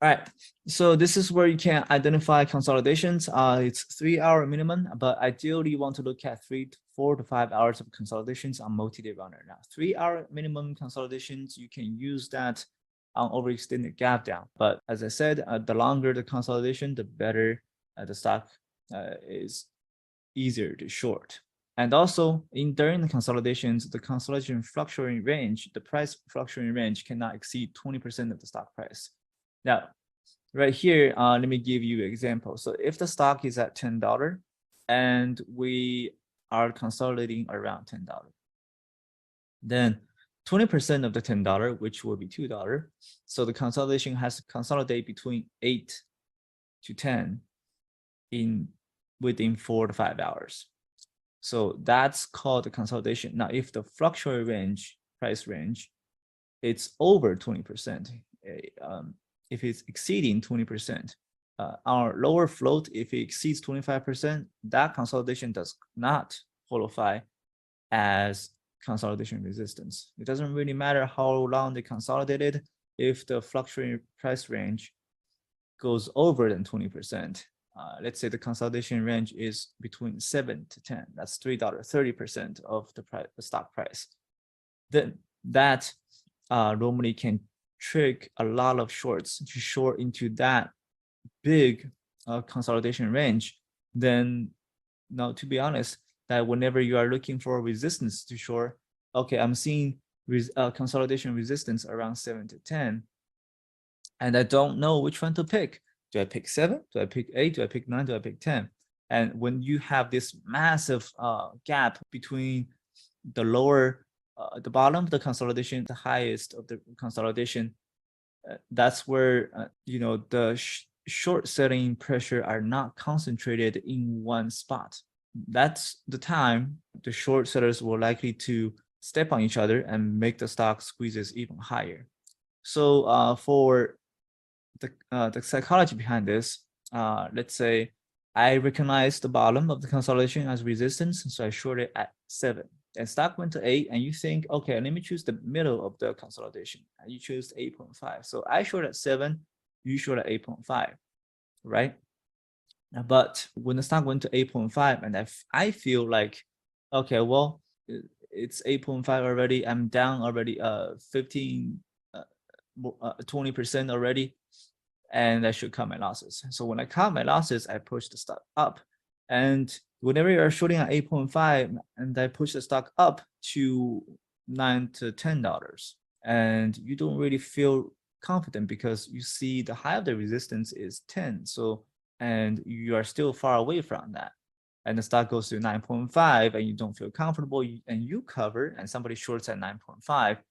All right, so this is where you can identify consolidations. It's 3 hour minimum, but ideally you want to look at 4 to 5 hours of consolidations on multi-day runner. Now, 3 hour minimum consolidations, you can use that on overextended gap down. But as I said, the longer the consolidation, the better the stock is easier to short. And also during the consolidations, the consolidation fluctuating range, the price fluctuating range cannot exceed 20% of the stock price. Now, right here, let me give you an example. So if the stock is at $10 and we are consolidating around $10, then 20% of the $10, which will be $2. So the consolidation has to consolidate between 8 to 10 within 4 to 5 hours. So that's called the consolidation. Now, if the fluctuating range, price range, it's over 20%, if it's exceeding 20%, our lower float, if it exceeds 25%, that consolidation does not qualify as consolidation resistance. It doesn't really matter how long they consolidated. If the fluctuating price range goes over than 20%, let's say the consolidation range is between 7 to 10, that's $3, 30% of the stock price. Then that normally can trick a lot of shorts to short into that big consolidation range. Then, now to be honest, that whenever you are looking for resistance to short, okay, I'm seeing consolidation resistance around 7 to 10, and I don't know which one to pick. Do I pick 7? Do I pick 8? Do I pick 9? Do I pick 10? And when you have this massive gap between the lower, the bottom of the consolidation, the highest of the consolidation, that's where the short selling pressure are not concentrated in one spot. That's the time the short sellers will likely to step on each other and make the stock squeezes even higher. So for the psychology behind this, let's say I recognize the bottom of the consolidation as resistance, so I short it at 7. And stock went to 8, and you think, okay, let me choose the middle of the consolidation. And you choose 8.5. So I short at 7, you short at 8.5, right? But when the stock went to 8.5, and I feel like, okay, well, it's 8.5 already. I'm down already 20% already, and I should cut my losses. So when I cut my losses, I push the stock up. And whenever you're shorting at 8.5 and I push the stock up to $9 to $10, and you don't really feel confident because you see the high of the resistance is 10. So, and you are still far away from that. And the stock goes to 9.5 and you don't feel comfortable and you cover and somebody shorts at 9.5.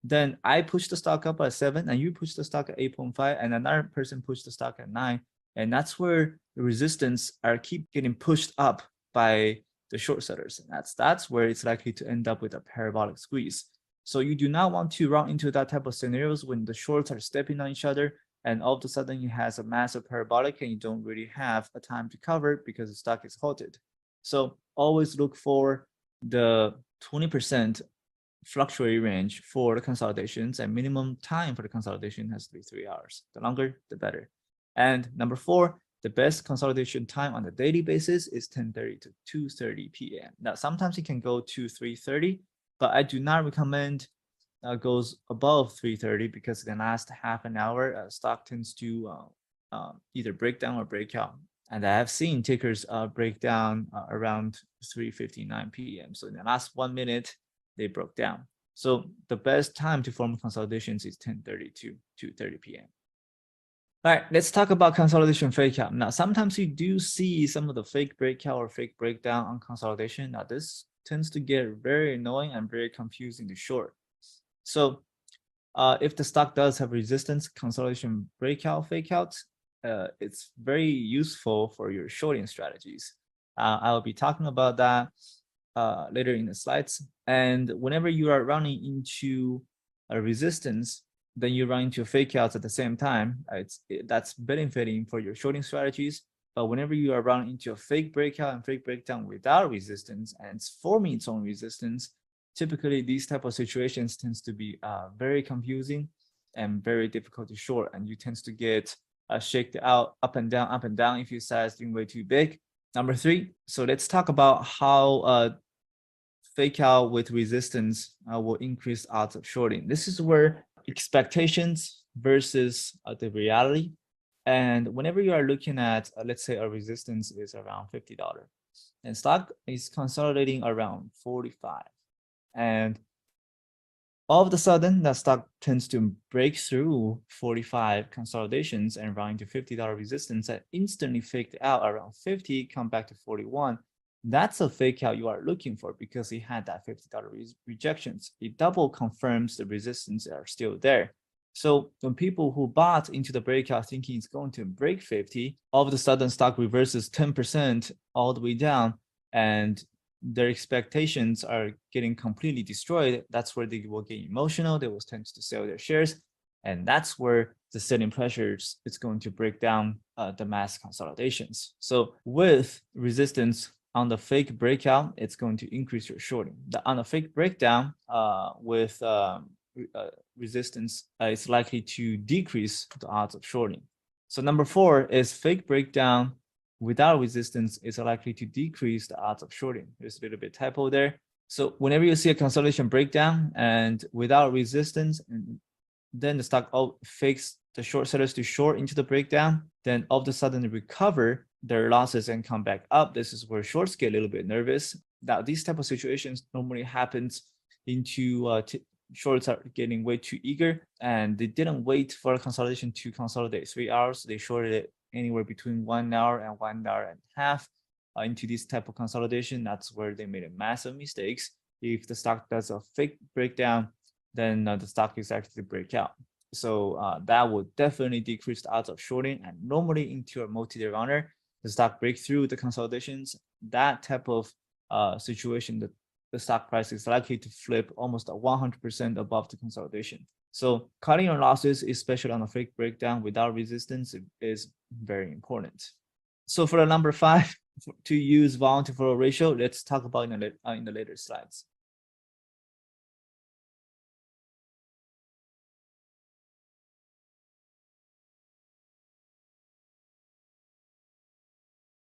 Then I push the stock up at 7 and you push the stock at 8.5 and another person pushed the stock at 9. And that's where the resistance are keep getting pushed up by the short sellers. And that's where it's likely to end up with a parabolic squeeze. So you do not want to run into that type of scenarios when the shorts are stepping on each other and all of a sudden it has a massive parabolic and you don't really have a time to cover because the stock is halted. So always look for the 20% fluctuating range for the consolidations, and minimum time for the consolidation has to be 3 hours. The longer, the better. And number 4, the best consolidation time on a daily basis is 10:30 to 2:30 p.m. Now, sometimes it can go to 3:30, but I do not recommend goes above 3:30 because in the last half an hour, stock tends to either break down or break out. And I have seen tickers break down around 3:59 p.m. So in the last 1 minute, they broke down. So the best time to form consolidations is 10:30 to 2:30 p.m. All right, let's talk about consolidation fake out. Now, sometimes you do see some of the fake breakout or fake breakdown on consolidation. Now, this tends to get very annoying and very confusing to short. So if the stock does have resistance, consolidation breakout, fake out, it's very useful for your shorting strategies. I'll be talking about that later in the slides. And whenever you are running into a resistance, then you run into fake outs at the same time. That's benefiting for your shorting strategies. But whenever you are running into a fake breakout and fake breakdown without resistance and it's forming its own resistance, typically these type of situations tends to be very confusing. and very difficult to short, and you tend to get shaked out up and down if your size is way too big. Number 3, so let's talk about how fake out with resistance will increase odds of shorting. This is where expectations versus the reality. And whenever you are looking at, let's say a resistance is around $50 and stock is consolidating around 45, and all of a sudden that stock tends to break through 45 consolidations and run into $50 resistance that instantly faked out around 50, come back to 41. That's a fake out you are looking for because it had that $50 rejections. It double confirms the resistance are still there. So when people who bought into the breakout thinking it's going to break 50, all of a sudden stock reverses 10% all the way down, and their expectations are getting completely destroyed. That's where they will get emotional. They will tend to sell their shares. And that's where the selling pressures is going to break down the mass consolidations. So with resistance on the fake breakout, it's going to increase your shorting. On the fake breakdown with resistance, it's likely to decrease the odds of shorting. So number 4 is fake breakdown without resistance is likely to decrease the odds of shorting. There's a little bit typo there. So whenever you see a consolidation breakdown and without resistance, and then the stock fakes the short sellers to short into the breakdown, then all of a sudden they recover their losses and come back up. This is where shorts get a little bit nervous. Now, these type of situations normally happens into shorts are getting way too eager, and they didn't wait for a consolidation to consolidate 3 hours. They shorted it anywhere between 1 hour and 1 hour and a half into this type of consolidation. That's where they made a massive mistakes. If the stock does a fake breakdown, then the stock is actually break out. So that would definitely decrease the odds of shorting. And normally into a multi-day runner, the stock break through the consolidations. That type of situation, the stock price is likely to flip almost 100% above the consolidation. So cutting your losses, especially on a fake breakdown without resistance, is very important. So for the number 5, to use volume to flow ratio, let's talk about in the later slides.